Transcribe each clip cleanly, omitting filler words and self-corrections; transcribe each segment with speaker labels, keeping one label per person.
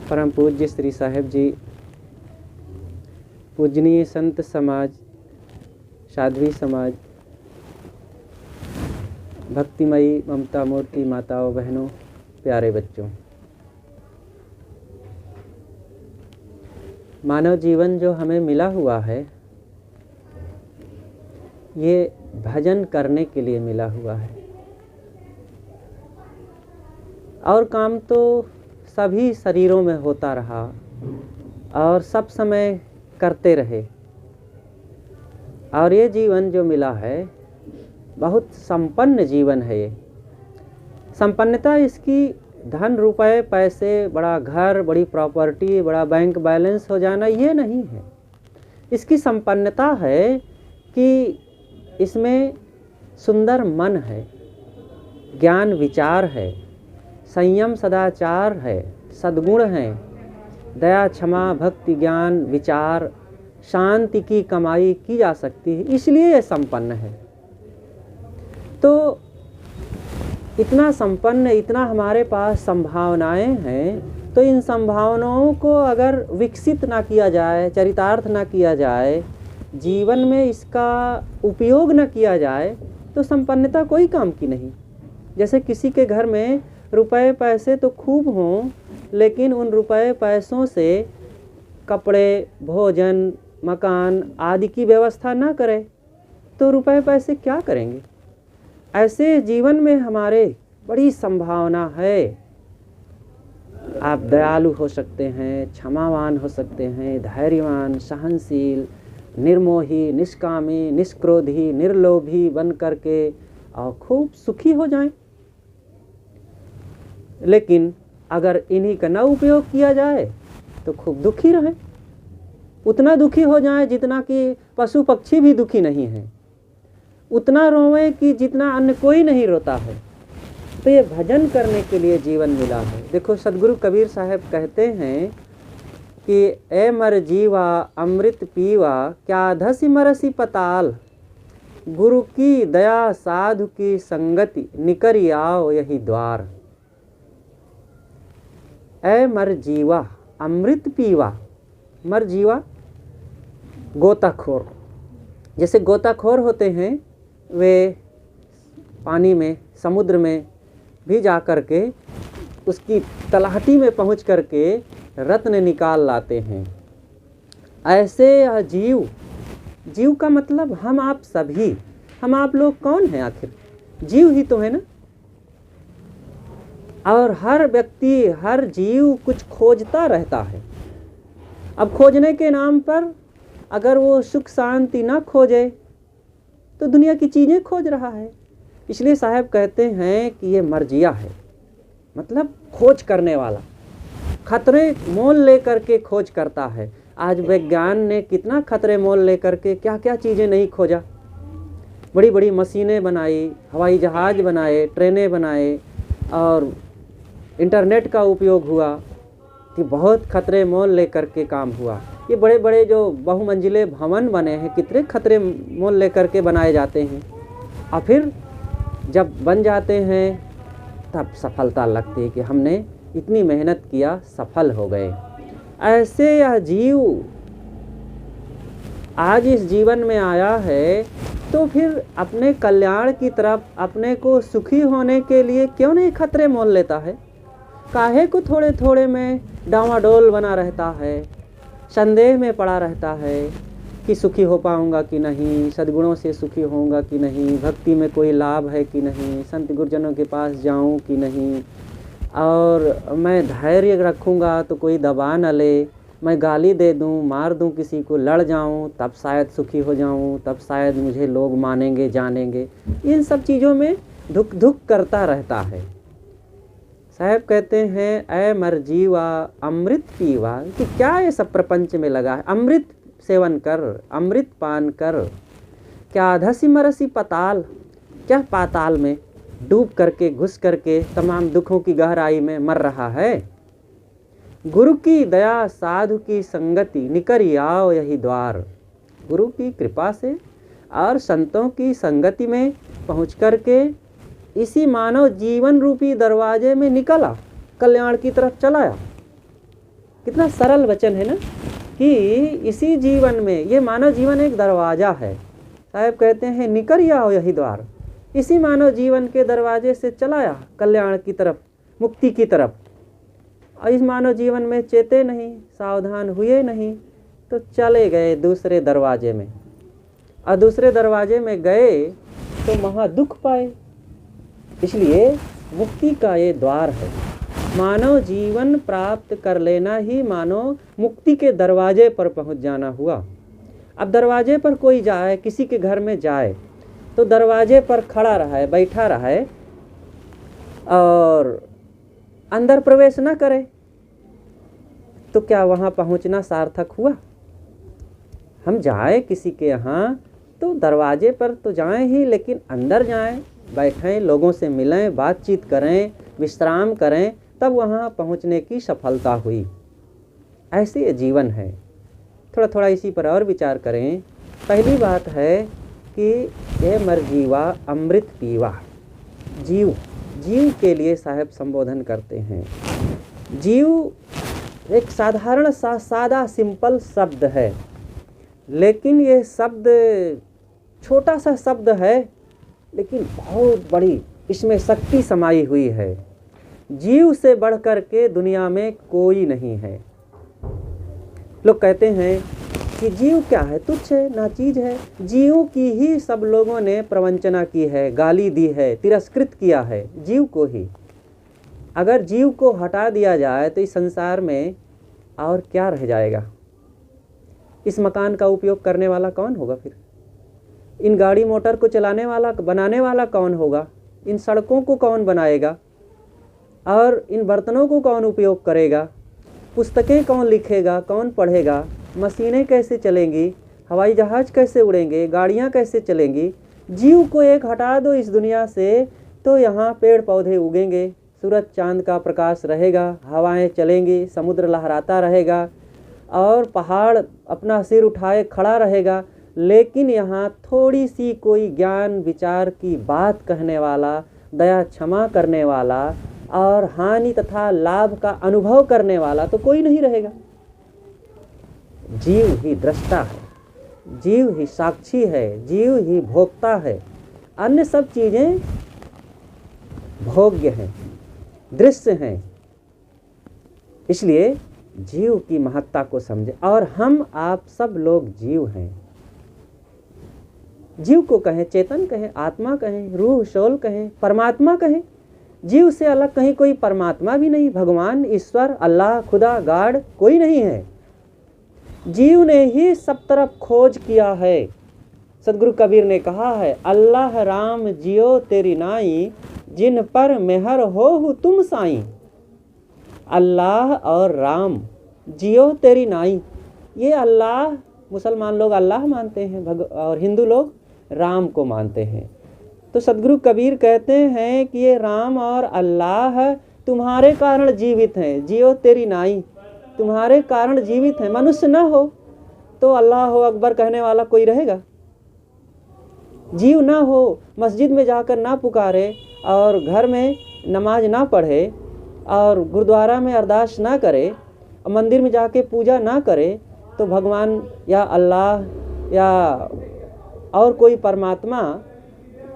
Speaker 1: परम पूज्य श्री साहिब जी, पूजनीय संत समाज, साध्वी समाज, भक्तिमयी ममता मूर्ति माताओं बहनों, प्यारे बच्चों, मानव जीवन जो हमें मिला हुआ है ये भजन करने के लिए मिला हुआ है। और काम तो सभी शरीरों में होता रहा और सब समय करते रहे। और ये जीवन जो मिला है बहुत संपन्न जीवन है। ये संपन्नता इसकी धन रुपए पैसे, बड़ा घर, बड़ी प्रॉपर्टी, बड़ा बैंक बैलेंस हो जाना ये नहीं है। इसकी संपन्नता है कि इसमें सुंदर मन है, ज्ञान विचार है, संयम सदाचार है, सद्गुण है, दया क्षमा भक्ति ज्ञान विचार, शांति की कमाई की जा सकती है, इसलिए ये संपन्न है। तो इतना संपन्न, इतना हमारे पास संभावनाएं हैं, तो इन संभावनाओं को अगर विकसित ना किया जाए, चरितार्थ ना किया जाए, जीवन में इसका उपयोग न किया जाए तो संपन्नता कोई काम की नहीं। जैसे किसी के घर में रुपए पैसे तो खूब हों, लेकिन उन रुपए पैसों से कपड़े, भोजन, मकान आदि की व्यवस्था ना करे तो रुपए पैसे क्या करेंगे। ऐसे जीवन में हमारे बड़ी संभावना है। आप दयालु हो सकते हैं, क्षमावान हो सकते हैं, धैर्यवान, सहनशील, निर्मोही, निष्कामी, निष्क्रोधी, निर्लोभी बन करके और खूब सुखी हो जाएं। लेकिन अगर इन्हीं का न उपयोग किया जाए तो खूब दुखी रहें। उतना दुखी हो जाएं जितना कि पशु पक्षी भी दुखी नहीं हैं, उतना रोवें कि जितना अन्य कोई नहीं रोता है। तो ये भजन करने के लिए जीवन मिला है। देखो सदगुरु कबीर साहब कहते हैं कि ए मर जीवा अमृत पीवा, क्या धसी मरसी पताल, गुरु की दया साधु की संगति, निकरी आओ यही द्वार। ए मर जीवा अमृत पीवा, मर जीवा गोताखोर, जैसे गोताखोर होते हैं वे पानी में, समुद्र में भी जा कर के उसकी तलहटी में पहुंच करके रत्न निकाल लाते हैं। ऐसे यह जीव, जीव का मतलब हम आप सभी, हम आप लोग कौन हैं आखिर? जीव ही तो है ना। और हर व्यक्ति, हर जीव कुछ खोजता रहता है। अब खोजने के नाम पर अगर वो सुख शांति ना खोजे तो दुनिया की चीज़ें खोज रहा है। इसलिए साहब कहते हैं कि ये मर्जिया है, मतलब खोज करने वाला, खतरे मोल लेकर के खोज करता है। आज विज्ञान ने कितना खतरे मोल लेकर के क्या क्या चीज़ें नहीं खोजा। बड़ी बड़ी मशीनें बनाई, हवाई जहाज़ बनाए, ट्रेनें बनाए और इंटरनेट का उपयोग हुआ कि बहुत खतरे मोल लेकर के काम हुआ। ये बड़े बड़े जो बहुमंजिले भवन बने हैं कितने खतरे मोल लेकर के बनाए जाते हैं, और फिर जब बन जाते हैं तब सफलता लगती है कि हमने इतनी मेहनत किया, सफल हो गए। ऐसे यह जीव आज इस जीवन में आया है तो फिर अपने कल्याण की तरफ, अपने को सुखी होने के लिए क्यों नहीं खतरे मोल लेता है? काहे को थोड़े थोड़े में डावाडोल बना रहता है, संदेह में पड़ा रहता है कि सुखी हो पाऊंगा कि नहीं, सद्गुणों से सुखी होऊंगा कि नहीं, भक्ति में कोई लाभ है कि नहीं, संत गुरुजनों के पास जाऊं कि नहीं, और मैं धैर्य रखूंगा तो कोई दबा न ले, मैं गाली दे दूं, मार दूं किसी को, लड़ जाऊं तब शायद सुखी हो जाऊं, तब शायद मुझे लोग मानेंगे जानेंगे। इन सब चीज़ों में धुक धुक करता रहता है। साहब कहते हैं ऐ मर जीवा अमृत पीवा, कि क्या ये सब प्रपंच में लगा है। अमृत सेवन कर, अमृत पान कर, क्या धसी मरसी पताल, क्या पाताल में डूब करके, घुस करके तमाम दुखों की गहराई में मर रहा है। गुरु की दया साधु की संगति, निकरी आओ यही द्वार। गुरु की कृपा से और संतों की संगति में पहुँच करके इसी मानव जीवन रूपी दरवाजे में निकला, कल्याण की तरफ चलाया। कितना सरल वचन है ना, कि इसी जीवन में, ये मानव जीवन एक दरवाज़ा है। साहब कहते हैं निकर आओ यही द्वार, इसी मानव जीवन के दरवाजे से चलाया कल्याण की तरफ, मुक्ति की तरफ। और इस मानव जीवन में चेते नहीं, सावधान हुए नहीं, तो चले गए दूसरे दरवाजे में, और दूसरे दरवाजे में गए तो महा दुख पाए। इसलिए मुक्ति का ये द्वार है। मानव जीवन प्राप्त कर लेना ही मानव मुक्ति के दरवाजे पर पहुंच जाना हुआ। अब दरवाजे पर कोई जाए, किसी के घर में जाए, तो दरवाजे पर खड़ा रहा है, बैठा रहा है और अंदर प्रवेश ना करे, तो क्या वहाँ पहुँचना सार्थक हुआ? हम जाए किसी के यहाँ तो दरवाजे पर तो जाएं ही, लेकिन अंदर जाएं, बैठें, लोगों से मिलें, बातचीत करें, विश्राम करें, तब वहाँ पहुँचने की सफलता हुई। ऐसे ये जीवन है। थोड़ा थोड़ा इसी पर और विचार करें। पहली बात है कि ये मर जीवा अमृत पीवा। जीव, जीव के लिए साहब संबोधन करते हैं। जीव एक साधारण सा सादा सिंपल शब्द है, लेकिन ये शब्द छोटा सा शब्द है, लेकिन बहुत बड़ी इसमें शक्ति समाई हुई है। जीव से बढ़कर के दुनिया में कोई नहीं है। लोग कहते हैं कि जीव क्या है, तुच्छ है, नाचीज है। जीवों की ही सब लोगों ने प्रवंचना की है, गाली दी है, तिरस्कृत किया है जीव को ही। अगर जीव को हटा दिया जाए तो इस संसार में और क्या रह जाएगा? इस मकान का उपयोग करने वाला कौन होगा? फिर इन गाड़ी मोटर को चलाने वाला, बनाने वाला कौन होगा? इन सड़कों को कौन बनाएगा? और इन बर्तनों को कौन उपयोग करेगा? पुस्तकें कौन लिखेगा, कौन पढ़ेगा? मशीनें कैसे चलेंगी? हवाई जहाज़ कैसे उड़ेंगे? गाड़ियाँ कैसे चलेंगी? जीव को एक हटा दो इस दुनिया से, तो यहाँ पेड़ पौधे उगेंगे, सूरज चांद का प्रकाश रहेगा, हवाएं चलेंगी, समुद्र लहराता रहेगा और पहाड़ अपना सिर उठाए खड़ा रहेगा। लेकिन यहाँ थोड़ी सी कोई ज्ञान विचार की बात कहने वाला, दया क्षमा करने वाला और हानि तथा लाभ का अनुभव करने वाला तो कोई नहीं रहेगा। जीव ही दृष्टा है, जीव ही साक्षी है, जीव ही भोक्ता है। अन्य सब चीज़ें भोग्य हैं, दृश्य हैं। इसलिए जीव की महत्ता को समझे। और हम आप सब लोग जीव हैं। जीव को कहें चेतन कहें, आत्मा कहें, रूह शोल कहें, परमात्मा कहें। जीव से अलग कहीं कोई परमात्मा भी नहीं, भगवान, ईश्वर, अल्लाह, खुदा, गॉड कोई नहीं है। जीव ने ही सब तरफ खोज किया है। सदगुरु कबीर ने कहा है, अल्लाह राम जियो तेरी नाई, जिन पर मेहर हो तुम साईं। अल्लाह और राम जियो तेरी नाई। ये अल्लाह, मुसलमान लोग अल्लाह मानते हैं और हिंदू लोग राम को मानते हैं। तो सदगुरु कबीर कहते हैं कि ये राम और अल्लाह तुम्हारे कारण जीवित हैं, जियो तेरी नाई, तुम्हारे कारण जीवित हैं। मनुष्य ना हो तो अल्लाह हो अकबर कहने वाला कोई रहेगा? जीव ना हो, मस्जिद में जाकर ना पुकारे और घर में नमाज ना पढ़े और गुरुद्वारा में अरदास ना करे और मंदिर में जाके पूजा ना करे, तो भगवान या अल्लाह या और कोई परमात्मा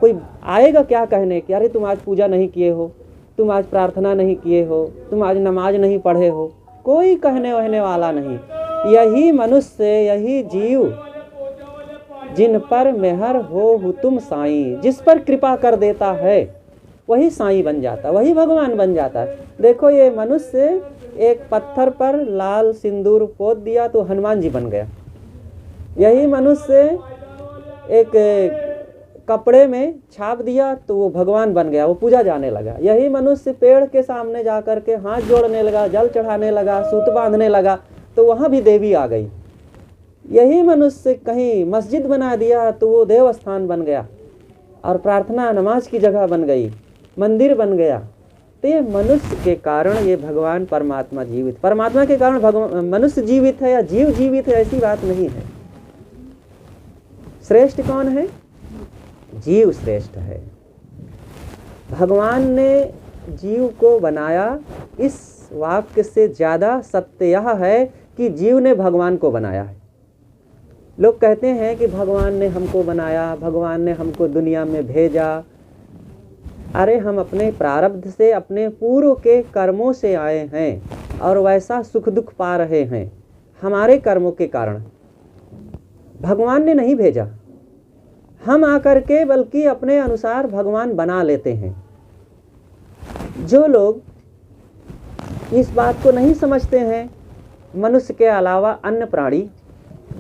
Speaker 1: कोई आएगा क्या कहने कि अरे तुम आज पूजा नहीं किए हो, तुम आज प्रार्थना नहीं किए हो, तुम आज नमाज नहीं पढ़े हो? कोई कहने वहने वाला नहीं। यही मनुष्य, यही जीव जिन पर मेहर हो तुम साईं, जिस पर कृपा कर देता है वही साईं बन जाता, वही भगवान बन जाता है। देखो ये मनुष्य एक पत्थर पर लाल सिंदूर पोत दिया तो हनुमान जी बन गया। यही मनुष्य एक कपड़े में छाप दिया तो वो भगवान बन गया, वो पूजा जाने लगा। यही मनुष्य पेड़ के सामने जा कर के हाथ जोड़ने लगा, जल चढ़ाने लगा, सूत बांधने लगा तो वहाँ भी देवी आ गई। यही मनुष्य कहीं मस्जिद बना दिया तो वो देवस्थान बन गया और प्रार्थना नमाज की जगह बन गई, मंदिर बन गया। तो ये मनुष्य के कारण ये भगवान परमात्मा जीवित, परमात्मा के कारण भगवान मनुष्य जीवित है या जीव जीवित है, ऐसी बात नहीं है। श्रेष्ठ कौन है? जीव श्रेष्ठ है। भगवान ने जीव को बनाया इस वाक्य से ज़्यादा सत्य यह है कि जीव ने भगवान को बनाया है। लोग कहते हैं कि भगवान ने हमको बनाया, भगवान ने हमको दुनिया में भेजा। अरे हम अपने प्रारब्ध से, अपने पूर्व के कर्मों से आए हैं और वैसा सुख दुख पा रहे हैं हमारे कर्मों के कारण। भगवान ने नहीं भेजा, हम आकर के बल्कि अपने अनुसार भगवान बना लेते हैं। जो लोग इस बात को नहीं समझते हैं, मनुष्य के अलावा अन्य प्राणी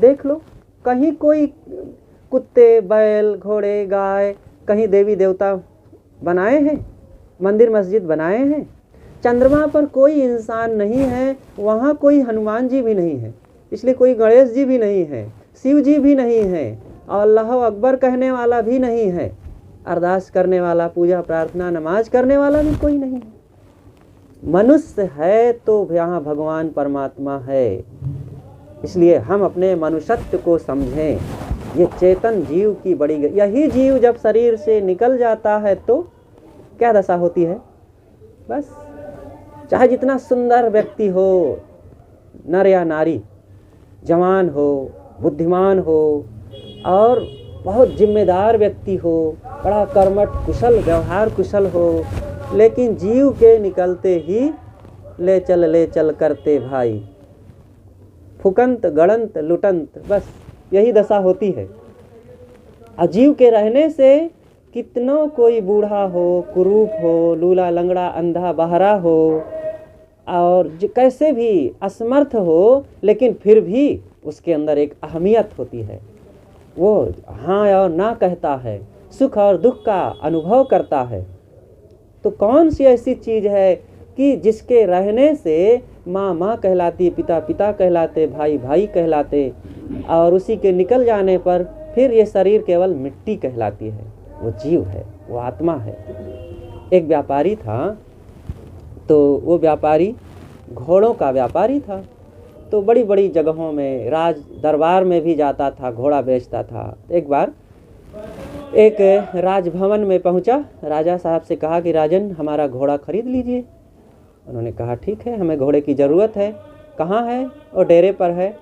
Speaker 1: देख लो, कहीं कोई कुत्ते, बैल, घोड़े, गाय, कहीं देवी देवता बनाए हैं, मंदिर मस्जिद बनाए हैं। चंद्रमा पर कोई इंसान नहीं है, वहाँ कोई हनुमान जी भी नहीं है, इसलिए कोई गणेश जी भी नहीं है, शिव जी भी नहीं है, और अल्लाह अकबर कहने वाला भी नहीं है, अरदास करने वाला, पूजा प्रार्थना नमाज करने वाला भी कोई नहीं है। मनुष्य है तो यहाँ भगवान परमात्मा है। इसलिए हम अपने मनुष्यत्व को समझें। ये चेतन जीव की बड़ी, यही जीव जब शरीर से निकल जाता है तो क्या दशा होती है? बस चाहे जितना सुंदर व्यक्ति हो, नर या नारी, जवान हो, बुद्धिमान हो और बहुत जिम्मेदार व्यक्ति हो, बड़ा कर्मठ कुशल, व्यवहार कुशल हो, लेकिन जीव के निकलते ही ले चल करते भाई, फुकंत गड़ंत लुटंत, बस यही दशा होती है। अजीव के रहने से कितनों कोई बूढ़ा हो, कुरूप हो, लूला लंगड़ा, अंधा बहरा हो और कैसे भी असमर्थ हो, लेकिन फिर भी उसके अंदर एक अहमियत होती है। वो हाँ और ना कहता है, सुख और दुख का अनुभव करता है। तो कौन सी ऐसी चीज़ है कि जिसके रहने से माँ माँ कहलाती, पिता पिता कहलाते, भाई भाई कहलाते, और उसी के निकल जाने पर फिर ये शरीर केवल मिट्टी कहलाती है। वो जीव है, वो आत्मा है। एक व्यापारी था, तो वो व्यापारी घोड़ों का व्यापारी था, तो बड़ी बड़ी जगहों में, राज दरबार में भी जाता था, घोड़ा बेचता था। एक बार एक राजभवन में पहुंचा, राजा साहब से कहा कि राजन हमारा घोड़ा खरीद लीजिए। उन्होंने कहा ठीक है, हमें घोड़े की ज़रूरत है। कहाँ है? और डेरे पर है।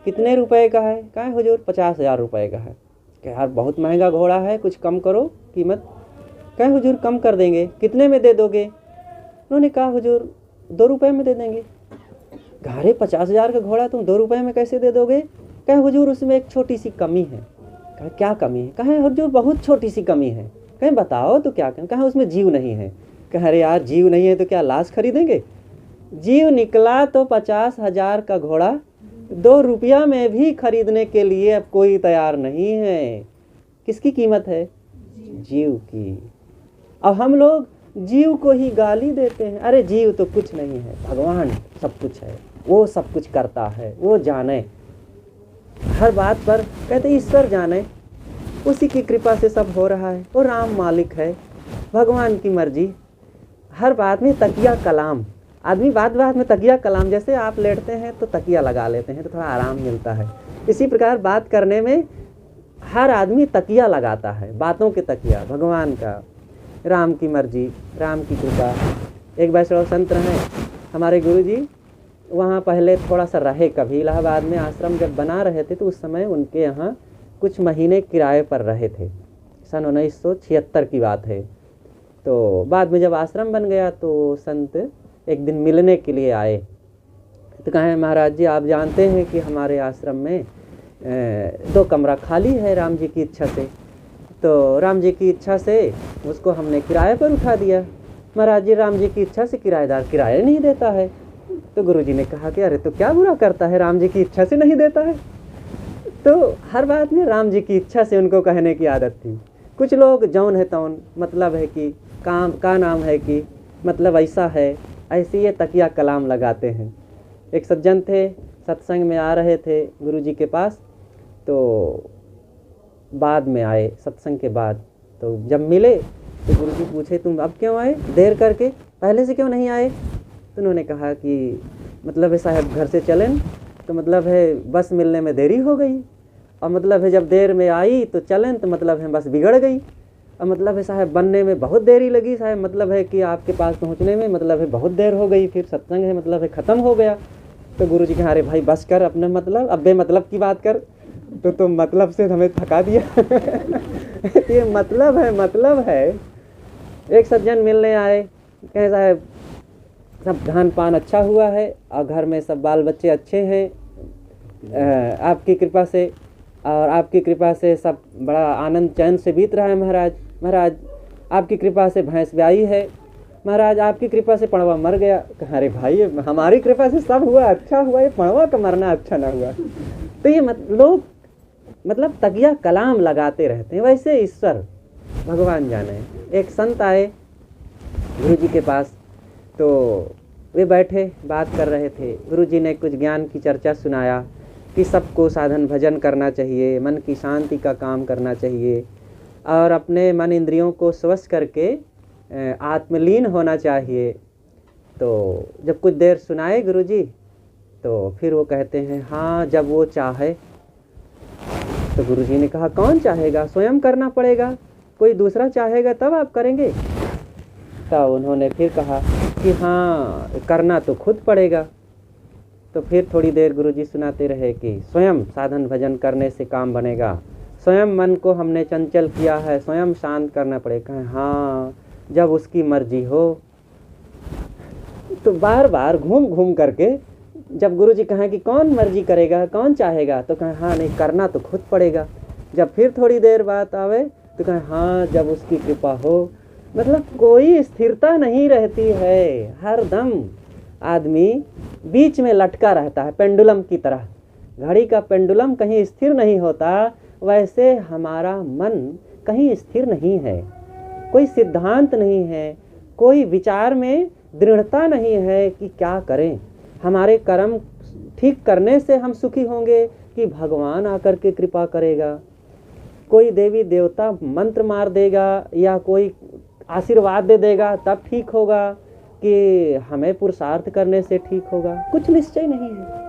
Speaker 1: कितने रुपए का है? कहा हुजूर 50,000 रुपये का है। कहा यार बहुत महंगा घोड़ा है, कुछ कम करो कीमत। कहा हुजूर कम कर देंगे, कितने में दे दोगे? उन्होंने कहा हुजूर 2 रुपये में दे देंगे। घारे 50,000 का घोड़ा तुम 2 रुपये में कैसे दे दोगे? कहा हुजूर उसमें एक छोटी सी कमी है। कहा क्या कमी है? कहा हुजूर बहुत छोटी सी कमी है। कहें बताओ तो क्या? कहा उसमें जीव नहीं है। कहा अरे यार जीव नहीं है तो क्या लाश खरीदेंगे? जीव निकला तो 50,000 का घोड़ा 2 रुपया में भी खरीदने के लिए अब कोई तैयार नहीं है। किसकी कीमत है? जीव की। अब हम लोग जीव को ही गाली देते हैं, अरे जीव तो कुछ नहीं है, भगवान सब कुछ है, वो सब कुछ करता है, वो जाने हर बात पर। कहते ईश्वर जाने, उसी की कृपा से सब हो रहा है, वो राम मालिक है, भगवान की मर्जी। हर बात में तकिया कलाम, आदमी बात बात में तकिया कलाम, जैसे आप लेटते हैं तो तकिया लगा लेते हैं तो थोड़ा आराम मिलता है, इसी प्रकार बात करने में हर आदमी तकिया लगाता है, बातों के तकिया, भगवान का, राम की मर्जी, राम की कृपा। एक वैष्णव संत हैं हमारे गुरुजी, वहाँ पहले थोड़ा सा रहे, कभी इलाहाबाद में आश्रम जब बना रहे थे तो उस समय उनके यहाँ कुछ महीने किराए पर रहे थे, सन 1976 की बात है। तो बाद में जब आश्रम बन गया तो संत एक दिन मिलने के लिए आए, तो कहें महाराज जी आप जानते हैं कि हमारे आश्रम में 2 कमरा खाली है राम जी की इच्छा से, तो राम जी की इच्छा से उसको हमने किराए पर उठा दिया। महाराज जी राम जी की इच्छा से किराएदार किराया नहीं देता है। तो गुरुजी ने कहा कि अरे तो क्या बुरा करता है, राम जी की इच्छा से नहीं देता है। तो हर बात में राम जी की इच्छा से उनको कहने की आदत थी। कुछ लोग जौन है तौन, मतलब है कि काम का नाम है कि मतलब ऐसा है, ऐसे ये तकिया कलाम लगाते हैं। एक सज्जन थे, सत्संग में आ रहे थे गुरुजी के पास, तो बाद में आए सत्संग के बाद, तो जब मिले तो गुरुजी पूछे तुम अब क्यों आए देर करके, पहले से क्यों नहीं आए? तो उन्होंने कहा कि मतलब है साहब घर से चलें तो मतलब है बस मिलने में देरी हो गई, और मतलब है जब देर में आई तो चलें तो मतलब है बस बिगड़ गई, मतलब है साहब बनने में बहुत देरी लगी साहब, मतलब है कि आपके पास पहुंचने में मतलब है बहुत देर हो गई, फिर सत्संग है मतलब है ख़त्म हो गया। तो गुरुजी कहा अरे भाई बस कर अपने मतलब, अब बेमतलब की बात कर, तो तुम मतलब से हमें थका दिया। ये मतलब है। एक सज्जन मिलने आए, कहे साहब सब धान पान अच्छा हुआ है और घर में सब बाल बच्चे अच्छे हैं आपकी कृपा से, और आपकी कृपा से सब बड़ा आनंद चैन से बीत रहा है महाराज। महाराज आपकी कृपा से भैंस ब्याई है, महाराज आपकी कृपा से पड़वा मर गया। कहा अरे भाई हमारी कृपा से सब हुआ अच्छा हुआ, ये पड़वा का मरना अच्छा ना हुआ। तो ये लोग मतलब तकिया कलाम लगाते रहते हैं, वैसे ईश्वर भगवान जाने। एक संत आए गुरु जी के पास, तो वे बैठे बात कर रहे थे। गुरु जी ने कुछ ज्ञान की चर्चा सुनाया कि सबको साधन भजन करना चाहिए, मन की शांति का काम करना चाहिए और अपने मन इंद्रियों को स्वच्छ करके आत्मलीन होना चाहिए। तो जब कुछ देर सुनाए गुरुजी, तो फिर वो कहते हैं हाँ जब वो चाहे। तो गुरुजी ने कहा कौन चाहेगा, स्वयं करना पड़ेगा, कोई दूसरा चाहेगा तब आप करेंगे। तो उन्होंने फिर कहा कि हाँ करना तो खुद पड़ेगा। तो फिर थोड़ी देर गुरुजी सुनाते रहे कि स्वयं साधन भजन करने से काम बनेगा, स्वयं मन को हमने चंचल किया है, स्वयं शांत करना पड़ेगा। हाँ जब उसकी मर्जी हो। तो बार बार घूम घूम करके जब गुरुजी कहें कि कौन मर्जी करेगा, कौन चाहेगा, तो कहें हाँ नहीं करना तो खुद पड़ेगा। जब फिर थोड़ी देर बात आवे तो कहें हाँ जब उसकी कृपा हो। मतलब कोई स्थिरता नहीं रहती है, हर दम आदमी बीच में लटका रहता है पेंडुलम की तरह। घड़ी का पेंडुलम कहीं स्थिर नहीं होता, वैसे हमारा मन कहीं स्थिर नहीं है, कोई सिद्धांत नहीं है, कोई विचार में दृढ़ता नहीं है कि क्या करें, हमारे कर्म ठीक करने से हम सुखी होंगे कि भगवान आकर के कृपा करेगा, कोई देवी देवता मंत्र मार देगा या कोई आशीर्वाद दे देगा तब ठीक होगा कि हमें पुरुषार्थ करने से ठीक होगा। कुछ निश्चय नहीं है।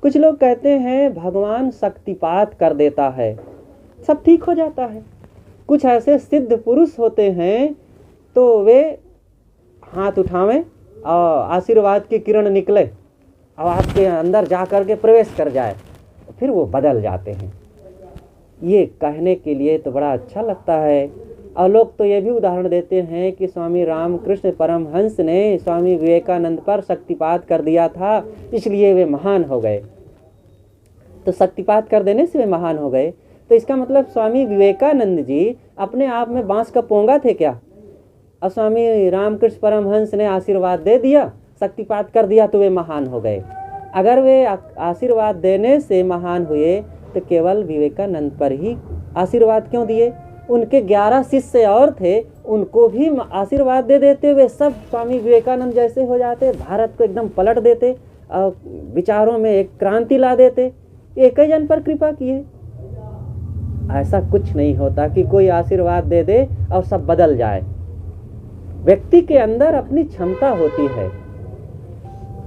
Speaker 1: कुछ लोग कहते हैं भगवान शक्तिपात कर देता है सब ठीक हो जाता है। कुछ ऐसे सिद्ध पुरुष होते हैं तो वे हाथ उठावें और आशीर्वाद की किरण निकले और आपके अंदर जा कर के प्रवेश कर जाए, फिर वो बदल जाते हैं। ये कहने के लिए तो बड़ा अच्छा लगता है। और लोग तो ये भी उदाहरण देते हैं कि स्वामी रामकृष्ण परमहंस ने स्वामी विवेकानंद पर शक्तिपात कर दिया था इसलिए वे महान हो गए। तो शक्तिपात कर देने से वे महान हो गए, तो इसका मतलब स्वामी विवेकानंद जी अपने आप में बांस का पोंगा थे क्या? और स्वामी रामकृष्ण परमहंस ने आशीर्वाद दे दिया, शक्तिपात कर दिया तो वे महान हो गए। अगर वे आशीर्वाद देने से महान हुए तो केवल विवेकानंद पर ही आशीर्वाद क्यों दिए? उनके 11 शिष्य और थे, उनको भी आशीर्वाद दे देते, वे सब स्वामी विवेकानंद जैसे हो जाते, भारत को एकदम पलट देते और विचारों में एक क्रांति ला देते। एक ही जन पर कृपा किए। ऐसा कुछ नहीं होता कि कोई आशीर्वाद दे दे और सब बदल जाए। व्यक्ति के अंदर अपनी क्षमता होती है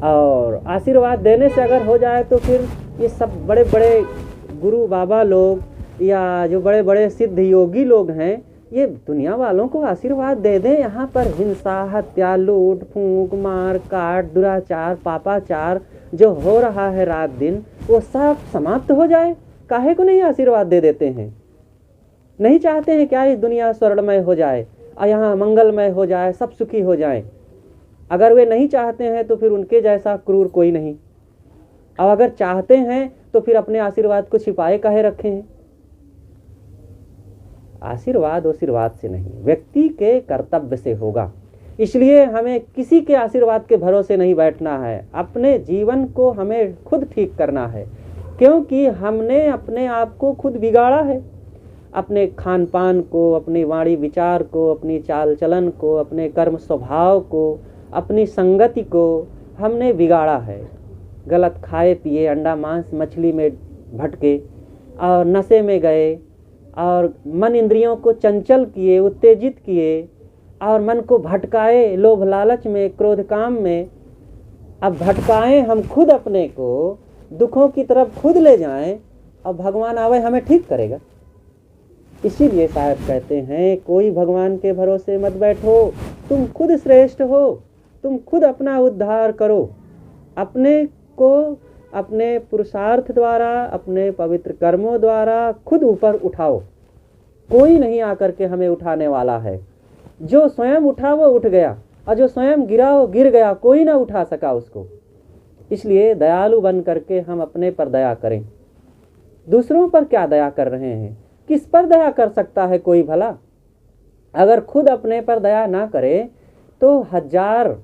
Speaker 1: और आशीर्वाद देने से अगर हो जाए तो फिर ये सब बड़े बड़े गुरु बाबा लोग या जो बड़े बड़े सिद्ध योगी लोग हैं, ये दुनिया वालों को आशीर्वाद दे दें, यहाँ पर हिंसा, हत्या, लूट, फूंक, मार काट, दुराचार, पापाचार जो हो रहा है रात दिन, वो सब समाप्त हो जाए। काहे को नहीं आशीर्वाद दे देते हैं? नहीं चाहते हैं क्या इस दुनिया स्वर्णमय हो जाए और यहाँ मंगलमय हो जाए, सब सुखी हो जाए? अगर वे नहीं चाहते हैं तो फिर उनके जैसा क्रूर कोई नहीं। और अगर चाहते हैं तो फिर अपने आशीर्वाद को छिपाए काहे रखे हैं? आशीर्वाद से नहीं, व्यक्ति के कर्तव्य से होगा। इसलिए हमें किसी के आशीर्वाद के भरोसे नहीं बैठना है, अपने जीवन को हमें खुद ठीक करना है, क्योंकि हमने अपने आप को खुद बिगाड़ा है। अपने खान पान को, अपनी वाणी विचार को, अपनी चाल चलन को, अपने कर्म स्वभाव को, अपनी संगति को हमने बिगाड़ा है। गलत खाए पिए, अंडा मांस मछली में भटके और नशे में गए और मन इंद्रियों को चंचल किए, उत्तेजित किए और मन को भटकाए लोभ लालच में, क्रोध काम में। अब भटकाएं हम खुद, अपने को दुखों की तरफ खुद ले जाएं और भगवान आवे हमें ठीक करेगा? इसीलिए साहब कहते हैं कोई भगवान के भरोसे मत बैठो, तुम खुद श्रेष्ठ हो, तुम खुद अपना उद्धार करो, अपने को अपने पुरुषार्थ द्वारा, अपने पवित्र कर्मों द्वारा खुद ऊपर उठाओ। कोई नहीं आकर के हमें उठाने वाला है। जो स्वयं उठा वो उठ गया, और जो स्वयं गिरा वो गिर गया, कोई ना उठा सका उसको। इसलिए दयालु बन करके हम अपने पर दया करें। दूसरों पर क्या दया कर रहे हैं? किस पर दया कर सकता है कोई भला? अगर खुद अपने पर दया ना करे तो 1000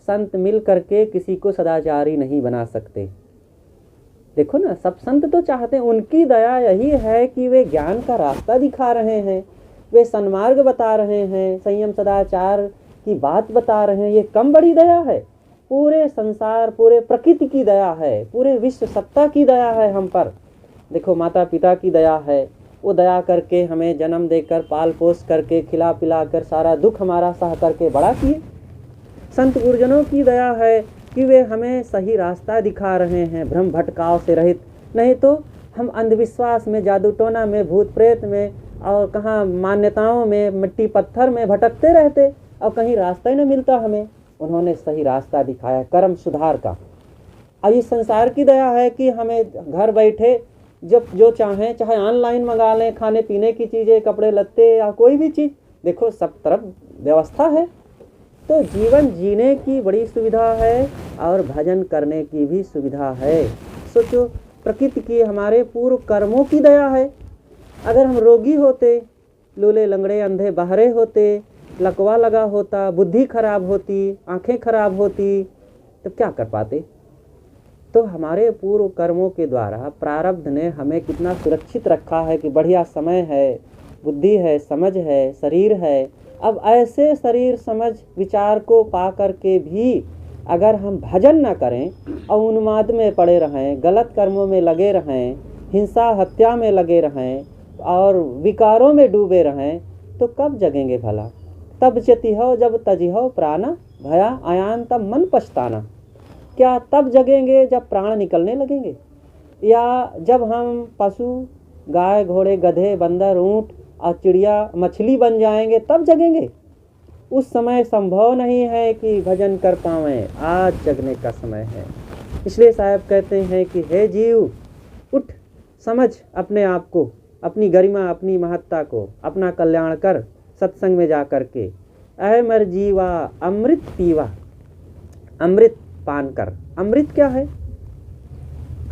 Speaker 1: संत मिल करके किसी को सदाचारी नहीं बना सकते। देखो ना, सब संत तो चाहते हैं, उनकी दया यही है कि वे ज्ञान का रास्ता दिखा रहे हैं, वे सन्मार्ग बता रहे हैं, संयम सदाचार की बात बता रहे हैं। ये कम बड़ी दया है? पूरे संसार, पूरे प्रकृति की दया है, पूरे विश्व सत्ता की दया है हम पर। देखो, माता पिता की दया है, वो दया करके हमें जन्म देकर पाल पोस करके खिला पिला कर सारा दुख हमारा सह करके बड़ा किए। संत गुरुजनों की दया है कि वे हमें सही रास्ता दिखा रहे हैं, भ्रम भटकाव से रहित। नहीं तो हम अंधविश्वास में, जादू टोना में, भूत प्रेत में और कहाँ मान्यताओं में, मिट्टी पत्थर में भटकते रहते और कहीं रास्ता ही नहीं मिलता हमें। उन्होंने सही रास्ता दिखाया कर्म सुधार का। अब इस संसार की दया है कि हमें घर बैठे जब जो चाहें, चाहे ऑनलाइन मंगा लें, खाने पीने की चीज़ें, कपड़े लत्ते या कोई भी चीज़, देखो सब तरफ व्यवस्था है। तो जीवन जीने की बड़ी सुविधा है और भजन करने की भी सुविधा है। सोचो, प्रकृति की, हमारे पूर्व कर्मों की दया है। अगर हम रोगी होते, लूले लंगड़े अंधे बहरे होते, लकवा लगा होता, बुद्धि खराब होती, आंखें खराब होती, तो क्या कर पाते? तो हमारे पूर्व कर्मों के द्वारा प्रारब्ध ने हमें कितना सुरक्षित रखा है कि बढ़िया समय है, बुद्धि है, समझ है, शरीर है। अब ऐसे शरीर, समझ, विचार को पा करके भी अगर हम भजन न करें और उन्माद में पड़े रहें, गलत कर्मों में लगे रहें, हिंसा हत्या में लगे रहें और विकारों में डूबे रहें, तो कब जगेंगे भला? तब जतिहो जब तजिहो प्राणा, भया आयान तब मन पछताना। क्या तब जगेंगे जब प्राण निकलने लगेंगे, या जब हम पशु, गाय, घोड़े, गधे, बंदर, ऊंट और चिड़िया, मछली बन जाएंगे तब जगेंगे? उस समय संभव नहीं है कि भजन कर पावें। आज जगने का समय है। इसलिए साहब कहते हैं कि हे जीव, उठ, समझ अपने आप को, अपनी गरिमा, अपनी महत्ता को, अपना कल्याण कर सत्संग में जा करके। अय मर जीवा अमृत पीवा, अमृत पान कर। अमृत क्या है?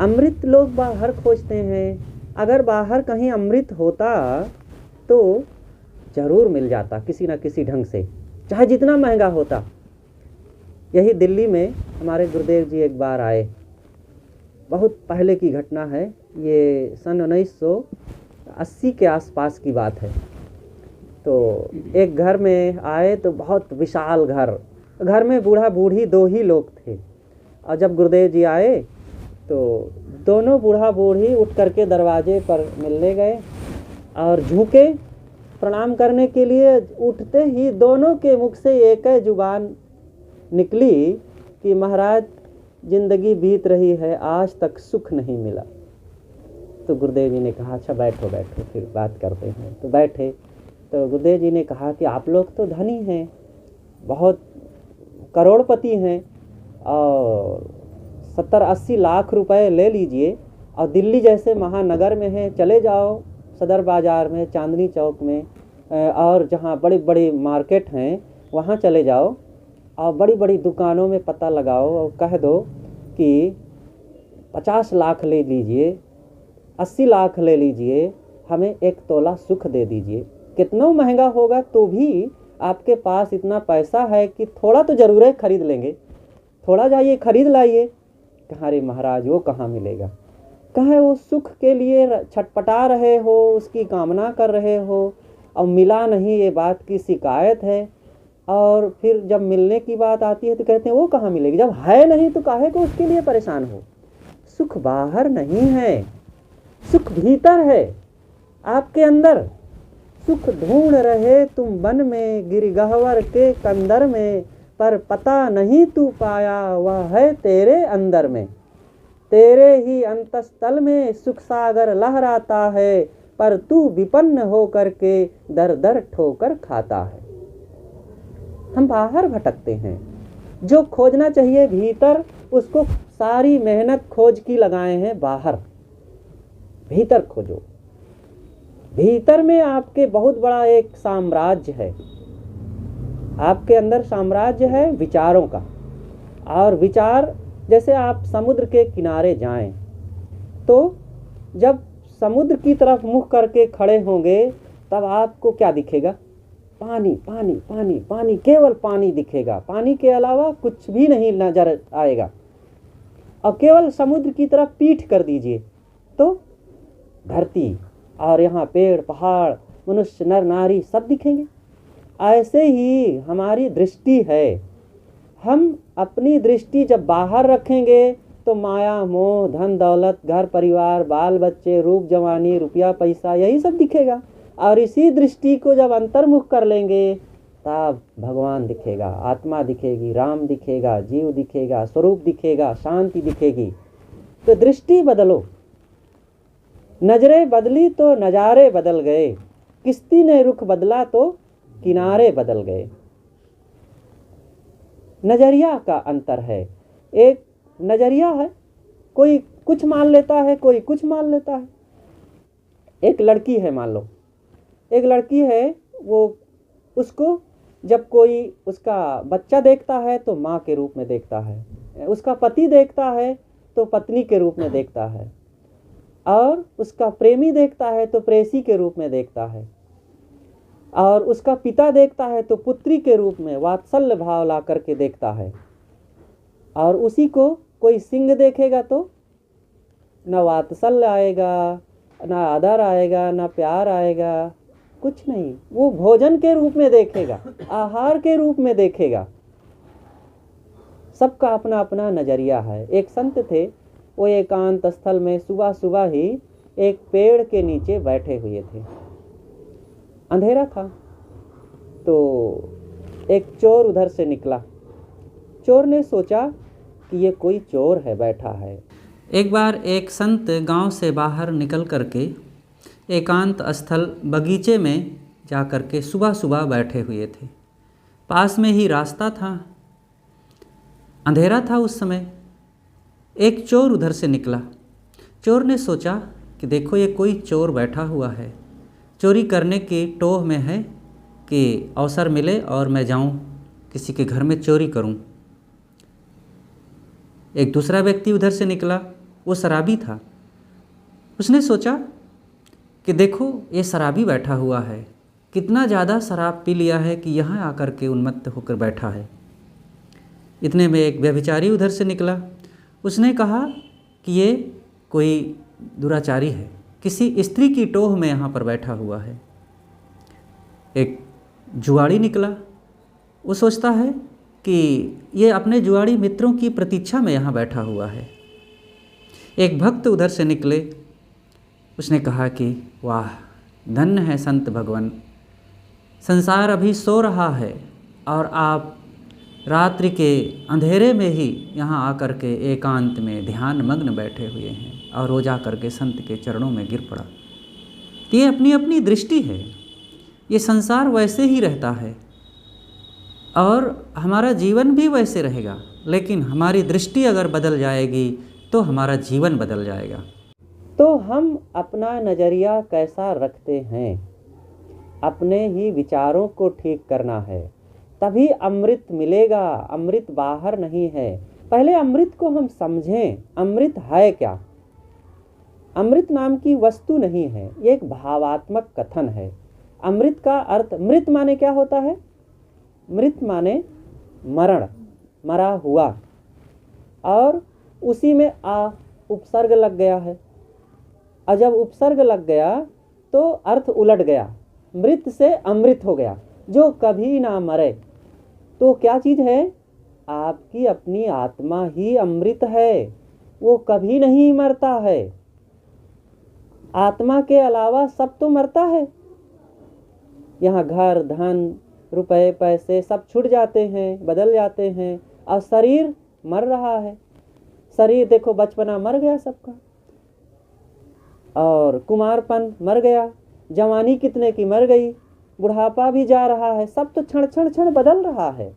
Speaker 1: अमृत लोग बाहर खोजते हैं। अगर बाहर कहीं अमृत होता तो जरूर मिल जाता किसी न किसी ढंग से, चाहे जितना महंगा होता। यही दिल्ली में हमारे गुरुदेव जी एक बार आए, बहुत पहले की घटना है, ये सन 1980 के आसपास की बात है। तो एक घर में आए तो बहुत विशाल घर में बूढ़ा बूढ़ी 2 ही लोग थे। और जब गुरुदेव जी आए तो दोनों बूढ़ा बूढ़ी उठ करके दरवाजे पर मिलने गए और झुके प्रणाम करने के लिए। उठते ही दोनों के मुख से एक ही जुबान निकली कि महाराज, जिंदगी बीत रही है, आज तक सुख नहीं मिला। तो गुरुदेव जी ने कहा, अच्छा बैठो बैठो, फिर बात करते हैं। तो बैठे तो गुरुदेव जी ने कहा कि आप लोग तो धनी हैं, बहुत करोड़पति हैं, और 70-80 लाख रुपए ले लीजिए और दिल्ली जैसे महानगर में है, चले जाओ सदर बाज़ार में, चांदनी चौक में, और जहाँ बड़ी बड़ी मार्केट हैं वहाँ चले जाओ और बड़ी बड़ी दुकानों में पता लगाओ और कह दो कि 50 लाख ले लीजिए, 80 लाख ले लीजिए, हमें 1 तोला सुख दे दीजिए। कितना महंगा होगा तो भी आपके पास इतना पैसा है कि थोड़ा तो ज़रूर है, खरीद लेंगे, थोड़ा जाइए खरीद लाइए। कहाँ रे महाराज, वो कहाँ मिलेगा? कहाँ वो सुख के लिए छटपटा रहे हो, उसकी कामना कर रहे हो और मिला नहीं, ये बात की शिकायत है। और फिर जब मिलने की बात आती है तो कहते हैं वो कहाँ मिलेगी, जब है नहीं तो काहे को उसके लिए परेशान हो। सुख बाहर नहीं है, सुख भीतर है, आपके अंदर। सुख ढूंढ रहे तुम वन में, गिरगहवर के कंदर में, पर पता नहीं तू पाया, वह है तेरे अंदर में। तेरे ही अंतस्थल में सुख सागर लहराता है, पर तू विपन्न हो करके दर दर ठोकर खाता है। हम बाहर भटकते हैं। जो खोजना चाहिए भीतर, उसको सारी मेहनत खोज की लगाए हैं बाहर। भीतर खोजो। भीतर में आपके बहुत बड़ा एक साम्राज्य है। आपके अंदर साम्राज्य है विचारों का। और विचार, जैसे आप समुद्र के किनारे जाएं, तो जब समुद्र की तरफ मुख करके खड़े होंगे तब आपको क्या दिखेगा? पानी पानी पानी पानी, केवल पानी दिखेगा। पानी के अलावा कुछ भी नहीं नजर आएगा। और केवल समुद्र की तरफ पीठ कर दीजिए तो धरती और यहाँ पेड़ पहाड़, मनुष्य, नर नारी सब दिखेंगे। ऐसे ही हमारी दृष्टि है। हम अपनी दृष्टि जब बाहर रखेंगे तो माया मोह, धन दौलत, घर परिवार, बाल बच्चे, रूप जवानी, रुपया पैसा, यही सब दिखेगा। और इसी दृष्टि को जब अंतर्मुख कर लेंगे तब भगवान दिखेगा, आत्मा दिखेगी, राम दिखेगा, जीव दिखेगा, स्वरूप दिखेगा, शांति दिखेगी। तो दृष्टि बदलो। नजरें बदली तो नजारे बदल गए। किश्ती ने रुख बदला तो किनारे बदल गए। नजरिया का अंतर है। एक नजरिया है, कोई कुछ मान लेता है, कोई कुछ मान लेता है। एक लड़की है, मान लो एक लड़की है, वो उसको जब कोई उसका बच्चा देखता है तो माँ के रूप में देखता है, उसका पति देखता है तो पत्नी के रूप में देखता है, और उसका प्रेमी देखता है तो प्रेयसी के रूप में देखता है, और उसका पिता देखता है तो पुत्री के रूप में वात्सल्य भाव ला करके देखता है। और उसी को कोई सिंह देखेगा तो न वात्सल्य आएगा, न आदर आएगा, न प्यार आएगा, कुछ नहीं। वो भोजन के रूप में देखेगा, आहार के रूप में देखेगा। सबका अपना अपना नजरिया है। एक संत थे, वो एकांत स्थल में सुबह सुबह ही एक पेड़ के नीचे बैठे हुए थे। अंधेरा था तो एक चोर उधर से निकला। चोर ने सोचा कि ये कोई चोर है बैठा है। एक बार एक संत गांव से बाहर निकल करके एकांत स्थल बगीचे में जा करके सुबह सुबह बैठे हुए थे। पास में ही रास्ता था, अंधेरा था उस समय। एक चोर उधर से निकला। चोर ने सोचा कि देखो ये कोई चोर बैठा हुआ है, चोरी करने की टोह में है कि अवसर मिले और मैं जाऊं किसी के घर में चोरी करूं। एक दूसरा व्यक्ति उधर से निकला, वो शराबी था। उसने सोचा कि देखो ये शराबी बैठा हुआ है, कितना ज़्यादा शराब पी लिया है कि यहाँ आकर के उन्मत्त होकर बैठा है। इतने में एक व्यभिचारी उधर से निकला। उसने कहा कि ये कोई दुराचारी है, किसी स्त्री की टोह में यहाँ पर बैठा हुआ है। एक जुआड़ी निकला। वो सोचता है कि ये अपने जुआड़ी मित्रों की प्रतीक्षा में यहाँ बैठा हुआ है। एक भक्त उधर से निकले। उसने कहा कि वाह, धन्य है संत भगवान, संसार अभी सो रहा है और आप रात्रि के अंधेरे में ही यहाँ आकर के एकांत में ध्यान मग्न बैठे हुए हैं। और वो जा कर के संत के चरणों में गिर पड़ा। तो ये अपनी अपनी दृष्टि है। ये संसार वैसे ही रहता है और हमारा जीवन भी वैसे रहेगा, लेकिन हमारी दृष्टि अगर बदल जाएगी तो हमारा जीवन बदल जाएगा। तो हम अपना नज़रिया कैसा रखते हैं, अपने ही विचारों को ठीक करना है, तभी अमृत मिलेगा। अमृत बाहर नहीं है। पहले अमृत को हम समझें। अमृत है क्या? अमृत नाम की वस्तु नहीं है, ये एक भावात्मक कथन है। अमृत का अर्थ, मृत माने क्या होता है? मृत माने मरण, मरा हुआ, और उसी में आ उपसर्ग लग गया है। और जब उपसर्ग लग गया तो अर्थ उलट गया, मृत से अमृत हो गया, जो कभी ना मरे। तो क्या चीज़ है? आपकी अपनी आत्मा ही अमृत है, वो कभी नहीं मरता है। आत्मा के अलावा सब तो मरता है। यहाँ घर धन रुपए पैसे सब छूट जाते हैं, बदल जाते हैं, और शरीर मर रहा है। शरीर देखो, बचपना मर गया सबका। और कुमारपन मर गया, जवानी कितने की मर गई, बुढ़ापा भी जा रहा है, सब तो क्षण क्षण क्षण बदल रहा है।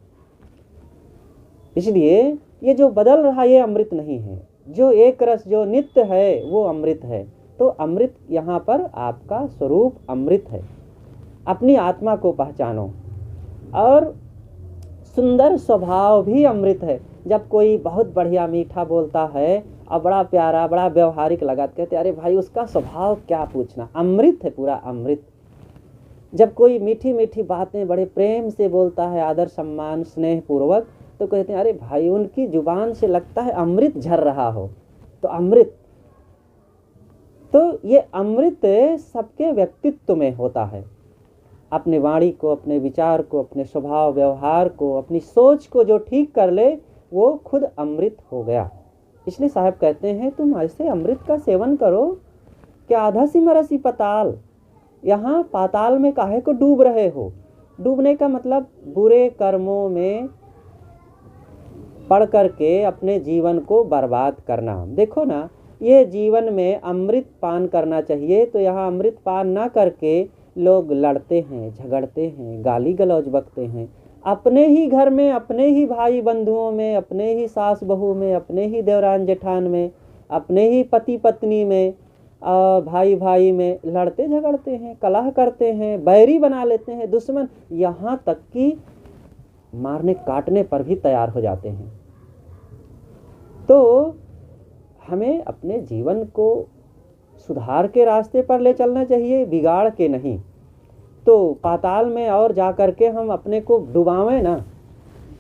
Speaker 1: इसलिए ये जो बदल रहा ये अमृत नहीं है। जो एक रस जो नित्य है वो अमृत है। तो अमृत यहाँ पर आपका स्वरूप अमृत है। अपनी आत्मा को पहचानो। और सुंदर स्वभाव भी अमृत है। जब कोई बहुत बढ़िया मीठा बोलता है और बड़ा प्यारा बड़ा व्यवहारिक लगा, कहते अरे भाई उसका स्वभाव क्या पूछना, अमृत है, पूरा अमृत। जब कोई मीठी मीठी बातें बड़े प्रेम से बोलता है, आदर सम्मान स्नेह पूर्वक, तो कहते हैं अरे भाई उनकी जुबान से लगता है अमृत झर रहा हो। तो अमृत, तो ये अमृत सबके व्यक्तित्व में होता है। अपने वाणी को, अपने विचार को, अपने स्वभाव व्यवहार को, अपनी सोच को जो ठीक कर ले वो खुद अमृत हो गया। इसलिए साहब कहते हैं तुम ऐसे अमृत का सेवन करो कि आधा सी मरसी पताल। यहाँ पाताल में काहे को डूब रहे हो? डूबने का मतलब बुरे कर्मों में पढ़ करके अपने जीवन को बर्बाद करना। देखो ना, ये जीवन में अमृत पान करना चाहिए, तो यहाँ अमृत पान ना करके लोग लड़ते हैं, झगड़ते हैं, गाली गलौज बकते हैं। अपने ही घर में, अपने ही भाई बंधुओं में, अपने ही सास बहू में, अपने ही देवरान जेठान में, अपने ही पति पत्नी में, भाई भाई में लड़ते झगड़ते हैं, कलह करते हैं, बैरी बना लेते हैं, दुश्मन, यहाँ तक कि मारने काटने पर भी तैयार हो जाते हैं। तो हमें अपने जीवन को सुधार के रास्ते पर ले चलना चाहिए, बिगाड़ के नहीं। तो पाताल में और जा कर के हम अपने को डुबावें ना।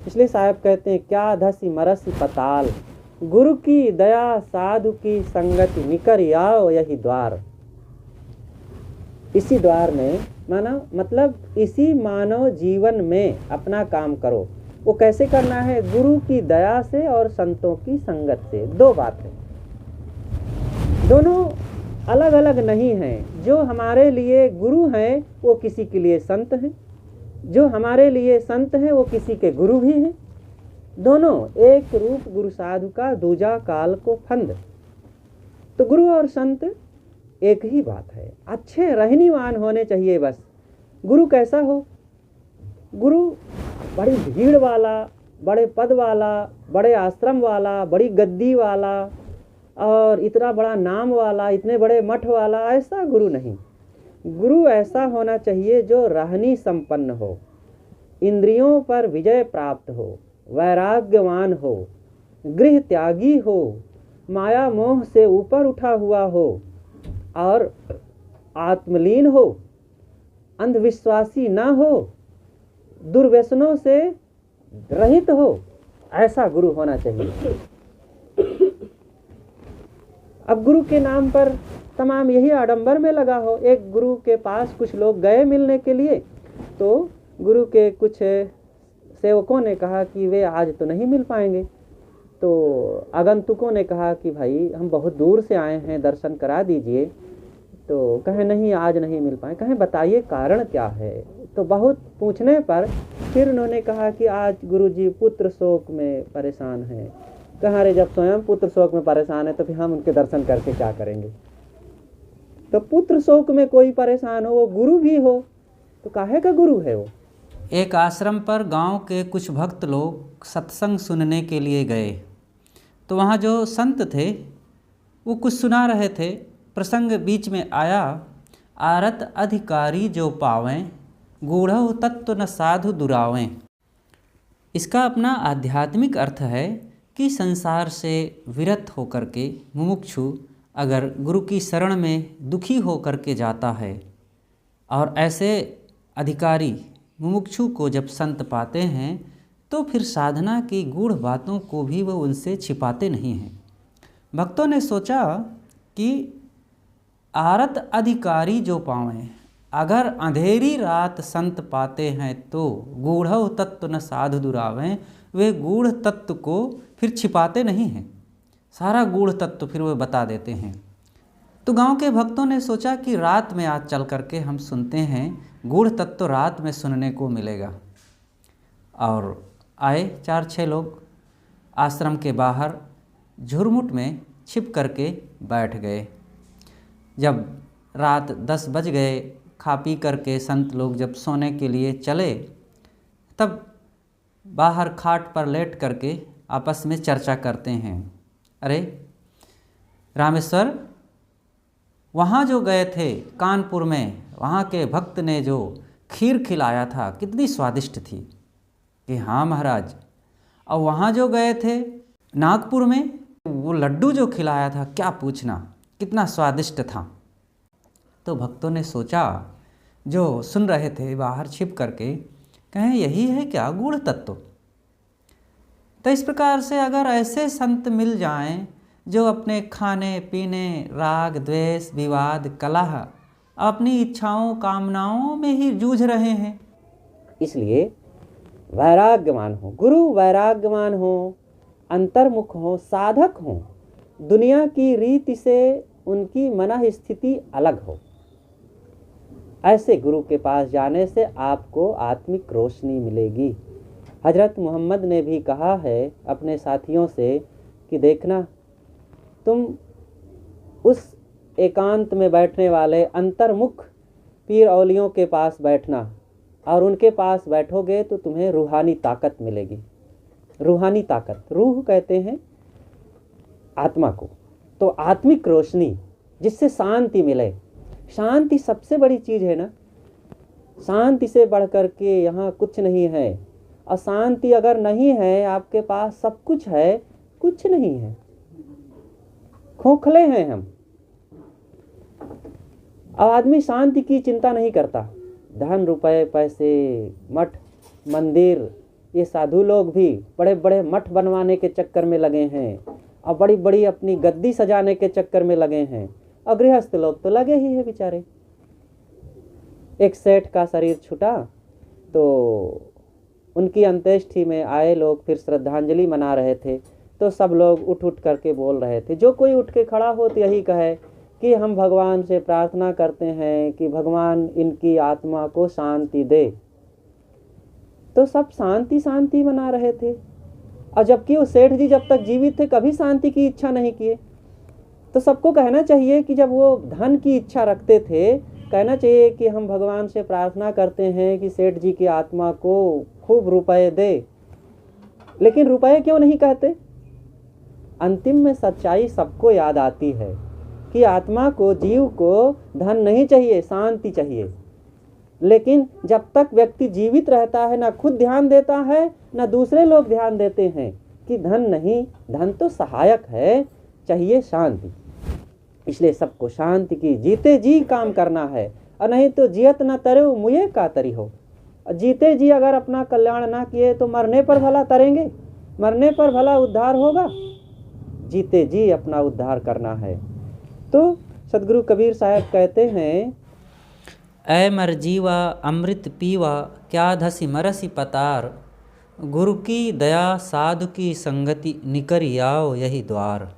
Speaker 1: इसलिए साहब कहते हैं क्या धसी मरसी पताल, गुरु की दया साधु की संगति निकर आओ यही द्वार। इसी द्वार में माना मतलब इसी मानव जीवन में अपना काम करो। वो कैसे करना है? गुरु की दया से और संतों की संगत से। दो बात है, दोनों अलग अलग नहीं हैं। जो हमारे लिए गुरु हैं वो किसी के लिए संत हैं, जो हमारे लिए संत हैं वो किसी के गुरु भी हैं। दोनों एक रूप गुरु साधु का, दूजा काल को फंद। तो गुरु और संत एक ही बात है, अच्छे रहनीवान होने चाहिए बस। गुरु कैसा हो? गुरु बड़ी भीड़ वाला, बड़े पद वाला, बड़े आश्रम वाला, बड़ी गद्दी वाला और इतना बड़ा नाम वाला, इतने बड़े मठ वाला, ऐसा गुरु नहीं। गुरु ऐसा होना चाहिए जो रहनी संपन्न हो, इंद्रियों पर विजय प्राप्त हो, वैराग्यवान हो, गृह त्यागी हो, माया मोह से ऊपर उठा हुआ हो और आत्मलीन हो, अंधविश्वासी ना हो, दुर्व्यसनों से रहित हो। ऐसा गुरु होना चाहिए। अब गुरु के नाम पर तमाम यही आडंबर में लगा हो। एक गुरु के पास कुछ लोग गए मिलने के लिए, तो गुरु के कुछ सेवकों ने कहा कि वे आज तो नहीं मिल पाएंगे। तो आगंतुकों ने कहा कि भाई हम बहुत दूर से आए हैं, दर्शन करा दीजिए। तो कहे नहीं आज नहीं मिल पाए। कहें बताइए कारण क्या है? तो बहुत पूछने पर फिर उन्होंने कहा कि आज गुरुजी पुत्र शोक में परेशान हैं। कहा रे जब स्वयं पुत्र शोक में परेशान है तो फिर हम उनके दर्शन करके क्या करेंगे? तो पुत्र शोक में कोई परेशान हो, वो गुरु भी हो, तो काहे का गुरु है वो?
Speaker 2: एक आश्रम पर गांव के कुछ भक्त लोग सत्संग सुनने के लिए गए। तो वहाँ जो संत थे वो कुछ सुना रहे थे। प्रसंग बीच में आया, आरत अधिकारी जो पावें, गूढ़ तत्व न साधु दुरावें। इसका अपना आध्यात्मिक अर्थ है कि संसार से विरत होकर के मुमुक्षु अगर गुरु की शरण में दुखी होकर के जाता है, और ऐसे अधिकारी मुमुक्षु को जब संत पाते हैं तो फिर साधना की गूढ़ बातों को भी वह उनसे छिपाते नहीं हैं। भक्तों ने सोचा कि आरत अधिकारी जो पावें, अगर अंधेरी रात संत पाते हैं तो गूढ़ तत्व न साधु दुरावें। वे गूढ़ तत्व को फिर छिपाते नहीं हैं, सारा गूढ़ तत्व फिर वे बता देते हैं। तो गांव के भक्तों ने सोचा कि रात में आज चल करके हम सुनते हैं, गूढ़ तत्व रात में सुनने को मिलेगा। और आए 4-6 लोग आश्रम के बाहर झुरमुट में छिप करके बैठ गए। जब रात 10 बज गए, खा पी करके संत लोग जब सोने के लिए चले, तब बाहर खाट पर लेट करके आपस में चर्चा करते हैं, अरे रामेश्वर, वहाँ जो गए थे कानपुर में, वहाँ के भक्त ने जो खीर खिलाया था कितनी स्वादिष्ट थी। कि हाँ महाराज, और वहाँ जो गए थे नागपुर में, वो लड्डू जो खिलाया था क्या पूछना, कितना स्वादिष्ट था। तो भक्तों ने सोचा, जो सुन रहे थे बाहर छिप करके, कहें यही है क्या गूढ़ तत्व। तो इस प्रकार से अगर ऐसे संत मिल जाएं जो अपने खाने पीने, राग द्वेष, विवाद, कलह, अपनी इच्छाओं कामनाओं में ही जूझ रहे हैं,
Speaker 1: इसलिए वैराग्यवान हो, गुरु वैराग्यवान हो, अंतर्मुख हो, साधक हो, दुनिया की रीति से उनकी मन स्थिति अलग हो। ऐसे गुरु के पास जाने से आपको आत्मिक रोशनी मिलेगी। हजरत मोहम्मद ने भी कहा है अपने साथियों से कि देखना, तुम उस एकांत में बैठने वाले अंतर्मुख पीर औलियों के पास बैठना, और उनके पास बैठोगे तो तुम्हें रूहानी ताकत मिलेगी। रूहानी ताकत, रूह कहते हैं आत्मा को, तो आत्मिक रोशनी जिससे शांति मिले। शांति सबसे बड़ी चीज़ है ना, शांति से बढ़ कर के यहाँ कुछ नहीं है। अशांति अगर नहीं है, आपके पास सब कुछ है, कुछ नहीं है, खोखले हैं हम। अब आदमी शांति की चिंता नहीं करता। धन, रुपए, पैसे, मठ, मंदिर, ये साधु लोग भी बड़े बड़े मठ बनवाने के चक्कर में लगे हैं, और बड़ी बड़ी अपनी गद्दी सजाने के चक्कर में लगे हैं। और गृहस्थ लोग तो लगे ही हैं बेचारे। एक सेठ का शरीर छूटा तो उनकी अंत्येष्टि में आए लोग फिर श्रद्धांजलि मना रहे थे, तो सब लोग उठ उठ करके बोल रहे थे। जो कोई उठ के खड़ा हो तो यही कहे कि हम भगवान से प्रार्थना करते हैं कि भगवान इनकी आत्मा को शांति दे। तो सब शांति शांति मना रहे थे, और जबकि वो सेठ जी जब तक जीवित थे कभी शांति की इच्छा नहीं किए। तो सबको कहना चाहिए कि जब वो धन की इच्छा रखते थे, कहना चाहिए कि हम भगवान से प्रार्थना करते हैं कि सेठ जी की आत्मा को खूब रुपए दे। लेकिन रुपए क्यों नहीं कहते? अंतिम में सच्चाई सबको याद आती है कि आत्मा को, जीव को धन नहीं चाहिए, शांति चाहिए। लेकिन जब तक व्यक्ति जीवित रहता है, ना खुद ध्यान देता है ना दूसरे लोग ध्यान देते हैं कि धन नहीं, धन तो सहायक है, चाहिए शांति। इसलिए सबको शांति की जीते जी काम करना है, और नहीं तो जियत न तरे मुझे का तरी हो। जीते जी अगर अपना कल्याण ना किए तो मरने पर भला तरेंगे? मरने पर भला उद्धार होगा? जीते जी अपना उद्धार करना है। तो सदगुरु कबीर साहब कहते हैं,
Speaker 2: ऐ मर जीवा अमृत पीवा, क्या धसी मरसी पतार, गुरु की दया साधु की संगति, निकरी आओ यही द्वार।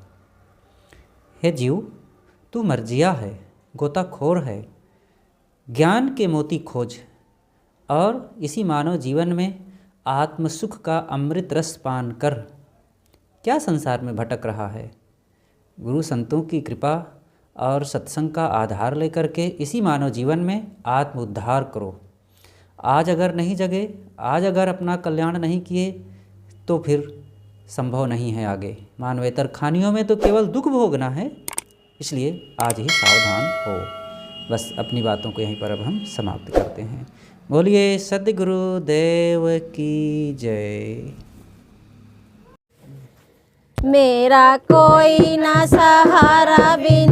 Speaker 2: हे जीव, तू मर्जिया है, गोताखोर है, ज्ञान के मोती खोज, और इसी मानव जीवन में आत्म सुख का अमृत रस पान कर। क्या संसार में भटक रहा है? गुरु संतों की कृपा और सत्संग का आधार लेकर के इसी मानव जीवन में आत्म उद्धार करो। आज अगर नहीं जगे, आज अगर अपना कल्याण नहीं किए, तो फिर संभव नहीं है आगे। मानवेतर खानियों में तो केवल दुख भोगना है, इसलिए आज ही सावधान हो। बस अपनी बातों को यहीं पर अब हम समाप्त करते हैं। बोलिए सद्गुरु देव की जय।
Speaker 3: मेरा कोई ना सहारा बिन